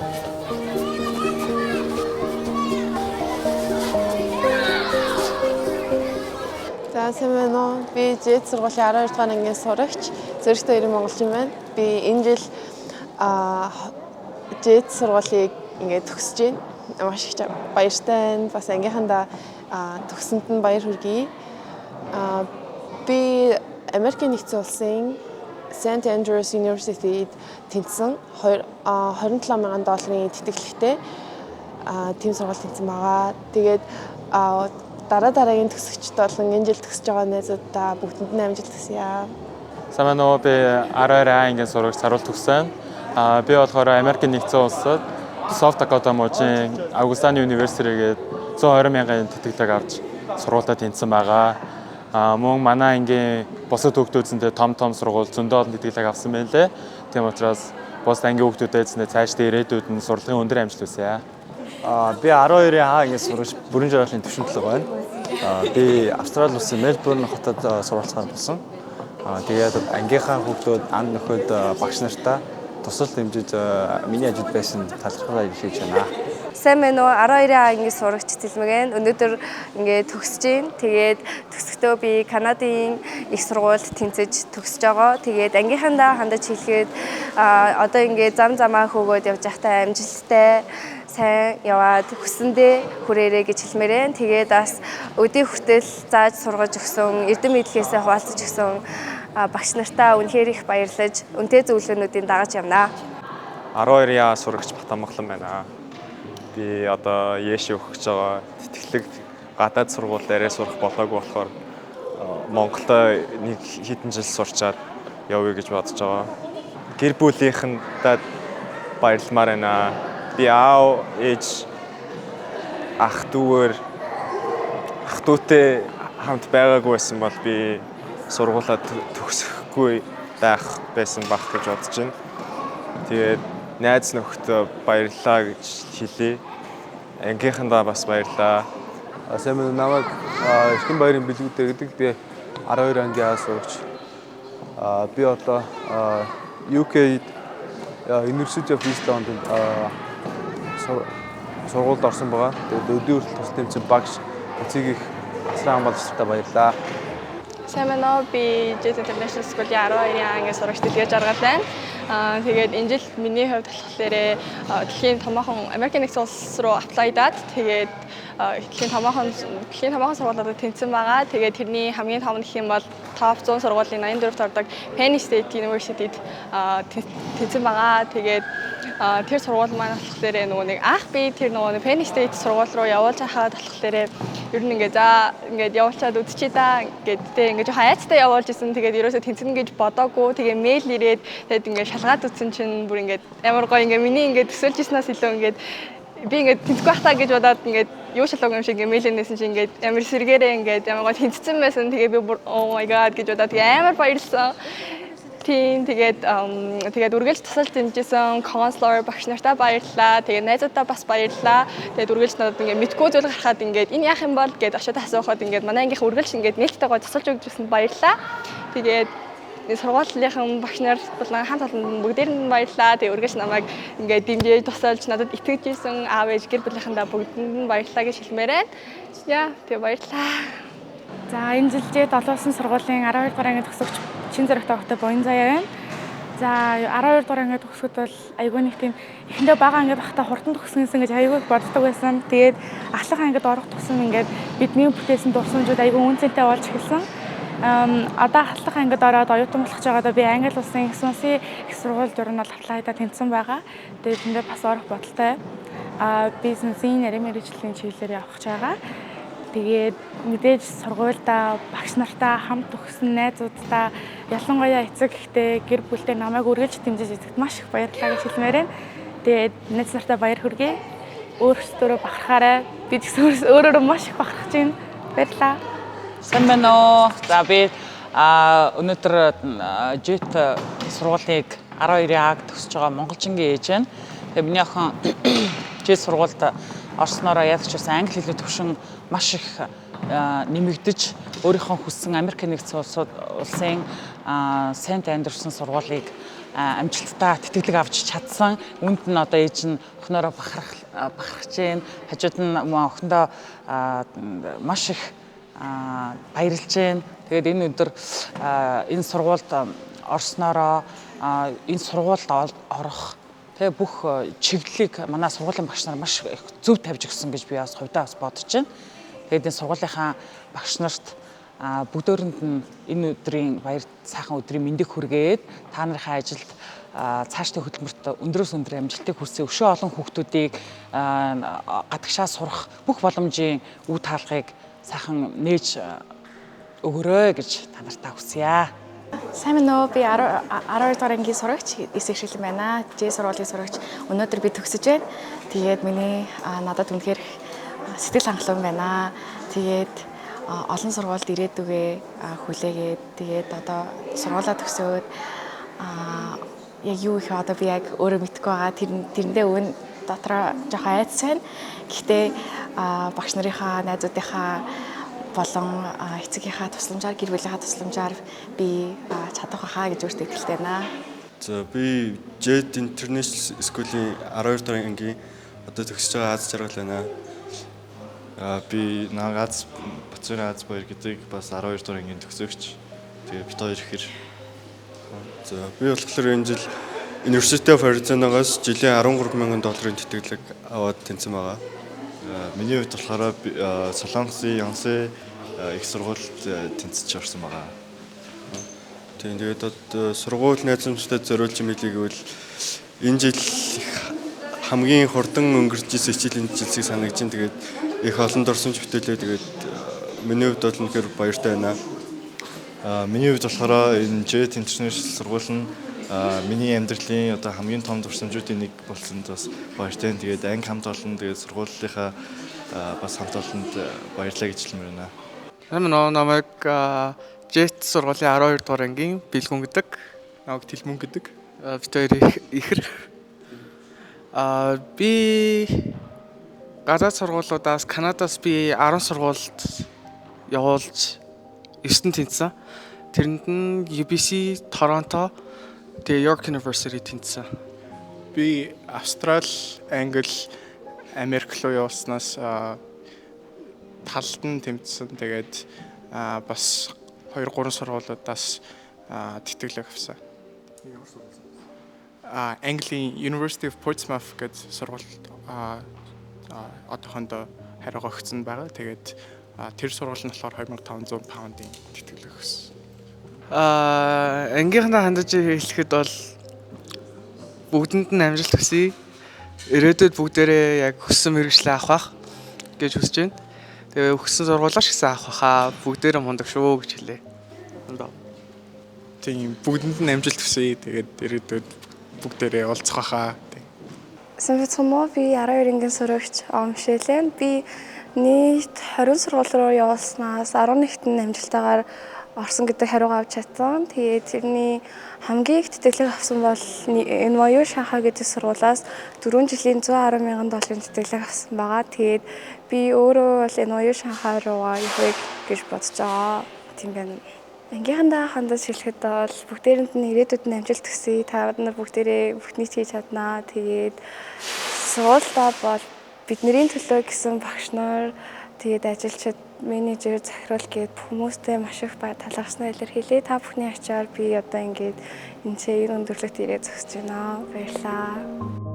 За сайн байна уу? Би ЖЭД сургуулийн 12 дугаар ангийн сурагч Зөрчтэй Ирэн монголчин байна. Би энэ жил ЖЭД сургуулийг ингээд төгсөж байна. Маш их баяртай байна. Бас ангийнхандаа төгсөнд нь баяр хүргэе. Би Америкийн нэгдсэн улсын St. Andrews University-д тэнцсэн $27,000 тэтгэлэгтэй тийм сургууль тэнцсэн байгаа. Тэгээд дараагийн төгсөгчд болон энэ жил төгсөж байгаа найзуудаа бүгдэнд нь амжилт хүсье. Сайн байна уу? Би 12 ангийн сурагч Саруул төгсөн. Би болохоор Америкийн нэгдсэн улсад South Dakota мужийн Augustana University-гээд 120,000 тэтгэлэг авч сургуультад тэнцсэн байгаа. Мөн манай ангийн бусад хүүхдүүдсэндээ том сургууль зөндөө олон тэтгэлэг авсан байлээ. Тийм учраас бусад ангийн хүүхдүүдээс цаашдаа ирээдүйд нь сурлагын өндөр амжилт хүсье. Би 12-ийн ангийн сурагч бүрэн жаргалын төвшөнтлөг байна. Би Австрали улсын Мельбурн хотод суралцахаар болсон. Тэгээд ангийнхаа хүүхдүүд, анд нөхөд багш нартаа тусал дэмжиж миний ажилд байсан талархлаа илэрхийлж байна. Сайн байна уу? 12-ийн ангийн сурагч Цэлмэгэн. Өнөөдөр ингээд төгсөж байна. Тэгээд төгсөхдөө би Канадын их сургуульд тэнцэж төгсөж байгаа. Тэгээд ангийнхандаа хандаж хэлэхэд одоо ингээд замаа хөөгөөд явж байхдаа амжилттай сайн яваад хүсэндээ хүрээрээ гэж хэлмээр байна. Тэгээд бас өдөө хүртэл зааж сургаж өгсөн, эрдэм мэдлэгээсээ хуваалцаж өгсөн багш нартаа үнэхээр их баярлаж, үнэтэй зөвлөгөөнүүдийг дагаж явнаа. 12-ийн сурагч Батамглан байна. Би одоо Яши өгч байгаа тэтгэлэг гадаад сургууль дээрээ сурах болоогүй болохоор Монголд нэг хэдэн жил сурчаад явъя гэж бодож байгаа. Гэр бүлийнхэндээ баярламаар байна. Би аав, ээж, ах дүүтэй хамт байгаагүй байсан бол би сургуулаа төгсөхгүй байх байсан бах гэж бодож байна. Тэгээд найз нөхдөд баярлалаа гэж хэлье. Ангийнхандаа бас баярлалаа. Сайн байна уу? Намайг Эрхэн баярын бэлгүүдээр гэдэг. Би 12 ангийн сурагч. Би одоо UK University of East London сургуульд орсон байгаа. Тэгээд өдөө хүртэл тус тэмцэн багш эцэг их асран хамгаалалттай баярлалаа. Сайн байна уу? Би ЖЭД International School-ийн 12-ийн ангийн сурагч Дэлгээ Жаргал байна. Тэгээд энэ жил миний хувьд болохоор дэлхийн томоохон Америкийн нэгдсэн улс руу аплайдаад тэгээд дэлхийн томоохон сургуулиудад тэнцсэн байгаа. Тэгээд тэрний хамгийн том нь гэх юм бол топ 100 сургуулийн 84-т ордог Penn State University-д тэнцсэн байгаа. Тэгээд тэр сургууль маань болохоор нөгөө нэг тэр нөгөө Penn State сургууль руу явуулж хахад болохоор ер нь ингээд явуулчаад үдчихэд ингээд хайцтай явуулж исэн. Тэгээд ерөөсөө тэнцэнэ гэж бодоогүй. Тэгээ мэйл ирээд тэгээд ингээд шалгаад үтсэн чинь бүр ингээд ямар гоё ингээд миний ингээд төсөөлж ирснээс илүү ингээд би ингээд тэнцэхгүй бахтаа гэж бодоод ингээд юу шалгаагүй юм шиг ингээд мэйлэнээсэн чинь ингээд амар сэргээрээ ингээд ямар гоё тэнцсэн байсан. Тэгээ би бүр oh my god гэж бодоод тэгээ амар баярлсан. Тийм тэгээд үргэлж тусалж дэмжижсэн консулор багш нартаа баярлалаа. Тэгээд найзуудаа бас баярлалаа. Тэгээд үргэлж надад ингээд мэдгүй зүйл гарахад ингээд энэ яах юм бол гэд очиод асуухад ингээд манай ангийнх үргэлж ингээд нээлттэйгээ тусалж өгчсөнд баярлалаа. Тэгээд сургуулийн багш нар болон хамт олонд бүгдээр нь баярлалаа. Тэгээд үргэлж намайг ингээд дэмжиж тусалж надад итгэж ирсэн аав ээж гэр бүлийнхэндээ бүгдэнд нь баярлалаа гэж хэлмээр байна. Тэгээд баярлалаа. За энэ жил ЖЭД олон улсын сургуулийн 12 дугаар ангийн төгсөгч Чин зэрэг тавхтай Боён Заяа байна. За 12 дугаар ангийн төгсөхөд бол айгүй нэг тийм эхэндээ бага ангид байхдаа хурдан төгсгөнсэн гэж айгүй боддог байсан. Тэгээд ахлах ангид орох тусам ингээд бидний бүтээсэн дурсамжууд айгүй үнцэнтэй болж эхэлсэн. Одоо ахлах ангид ороод оюутан болох жагаадаа би Англи улсын их сүнсийн их сургууль журнал аплайдаа тэнцсэн байгаа. Тэгээд тэндээ бас орох бодолтой. Бизнесийн нарийн мэргэжлийн чиглэлээр явах гэж байгаа. Тэгээд мэдээж сургуульдаа багш нартаа хамт төгссөн найзуудтай ялангуяа эцэг ихтэй гэр бүлтэй намайг үргэлж дэмжиж эзэгт маш их баярлалаа гэж хэлмээр байна. Тэгээд найз нартаа баяр хүргэе. Өөрсдөө бахархаарай. Би ч гэсэн өөрөөрөө маш их бахархаж байна. Баярлалаа. Сайн байна уу? За би өнөөдөр ЖЭД сургуулийг 12-ийн аг төгсөж байгаа монголчингийн ээж байна. Тэгээд миний охин ЖЭД сургуульд орсноороо ядч байсан англи хэлний төвшин маш их нэмэгдэж өөрийнхөө хүссэн Америк нэгдсэн улсын St. Andrews сургуулийг амжилттай тэтгэлэг авч чадсан. Үүнд нь одоо ээж нь охиноороо бахархаж байна. Хажууд нь охиндоо маш их баярлж байна. Тэгээд энэ өдөр энэ сургуульд орсноороо энэ сургуульд орох тэгээ бүх чиглэлийг манай сургуулийн багш нар маш их зөв тавьж өгсөн гэж би бас хувьдаа бас бодож байна. Тэгээд энэ сургуулийнхаа багш нарт бүгдөөрэнд нь энэ өдрийн баяр сайхан өдрийн мэндийг хүргээд та нарын ажилд цаашдын хөдөлмөрт өндрөөс өндөр амжилтыг хүрсэн өшөө олон хүүхдүүдийг гадагшаа сурах бүх боломжийн үе таалгыг сайхан нээж өгөрөө гэж та нартаа хүсье. Сайн байна уу? Би 12 дугаар ангийн сурагч эсэх шилэн байна. Ж сургуулийн сурагч. Өнөөдөр би төгсөж байна. Тэгээд миний надад үнэхээр сэтгэл хангалуун байна. Тэгээд олон сургуульд ирээдүгээ хүлээгээд тэгээд одоо сургуулаа төгсөөд яг юу их одоо би яг өөрөө мэдэхгүй байгаа. Тэрэндээ өвн дотроо жоохон айц байна. Гэхдээ багш нарынхаа, найзуудынхаа болон эцэгийнхаа тусламжаар, гэр бүлийнхаа тусламжаар би чадах байхаа гэж өөртөө итгэлтэй байна. За би Jet International School-ийн 12 дугаар ангийн одоо төгсөж байгаа Аз жаргал байна. Би Нагаз Бацрын Аз баяр гэдэг бас 12 дугаар ангийн төгсөгч. Тэгээ бит хоёр ихэр. За би болохоор энэ жил University of Arizona-гаас жилийн $13,000 тэтгэлэг аваад тэнцэн байгаа. Миний хувьд болохоор Солонгосын Янсэ их сургуульд тэнцэж орсон байгаа. Тэгээд одоо сургууль найзамжтай зориулж юм хэлийгвэл энэ жил хамгийн хурдан өнгөрч ирсэн хичээлийн жилсийг санагдаж байна. Тэгээд их олон дурсамж бүтээлээ. Тэгээд миний хувьд бол үнэхээр баяртай байна. Миний хувьд болохоор энэ Jet International сургууль нь миний амьдралын одоо хамгийн том дурсамжуудын нэг болсон бас баяртай. Тэгээд анги хамт олон тэгээд сургуулийнхаа бас хамт олонд баярлалаа гэж хэлмээр байна. Намайг Jet сургуулийн 12 дугаар ангийн Бэлгүн гэдэг. Намайг Тэлмүн гэдэг. Бид хоёр ихэр. Би гадаад сургуулиудаас Канадаас би 10 сургуульд явуулж 9 тэнцсэн. Тэрэнд нь UBC, Торонто, тэгээ York University тэнцсэн. Би Австрал, Англи, Америк руу явуулснаас талд нь тэмцсэн. Тэгээд бас 2-3 сургуулиудаас тэтгэлэг авсан. Английн University of Portsmouth гэдэг сургуульд одоохондоо хариугаа өгсөн байгаа. Тэгээд тэр сургууль нь болохоор £2,500 тэтгэлэг өгсөн. Ангийнхандаа хандаж хэлэхэд бол бүгдэнд нь амжилт хүсье. Ирээдүйд бүгдээрээ яг хүссэн мэргэжлээ авах гэж хүсэж байна. Тэгээ өгсөн сургуулиаш гэсэн авах хаа бүгдээрээ мундаг шүү гэж хэлээ. Тийм бүгдэнд нь амжилт хүсье. Тэгээд ирээдүйд бүгдээрээ уулзах хаа. Санвицмоо би 12 ангийн сурагч Омшэлэн. Би нийт 20 сургууль руу явуулснаас 11-т нь амжилтаагаар орсон гэдэг хариугаа авч чадсан. Тэгээд тэрний хамгийн их тэтгэлэг авсан бол NYU Шанхай гэдэг сургуулиас 4 жилийн $110,000 тэтгэлэг авсан байгаа. Тэгээд би өөрөө бол NYU Шанхай руугаа явах гэж бодож байгаа. Тийм байна. Ангийнхандаа хандаж хэлэхэд бол бүгдээрэнд нь ирээдүйд нь амжилт хүсье. Та нар бүгдээрээ бүх нийт хийж чаднаа. Тэгээд сургуультай бол бидний төлөө гэсэн багш нар, тэгээд ажилчид, менежер, захирал гээд хүмүүстэй маш их талархснаа илэрхийлье. Та бүхний ачаар би одоо ингээд энэ өндөрлөгт ирээд зогсож байна. Баярлалаа.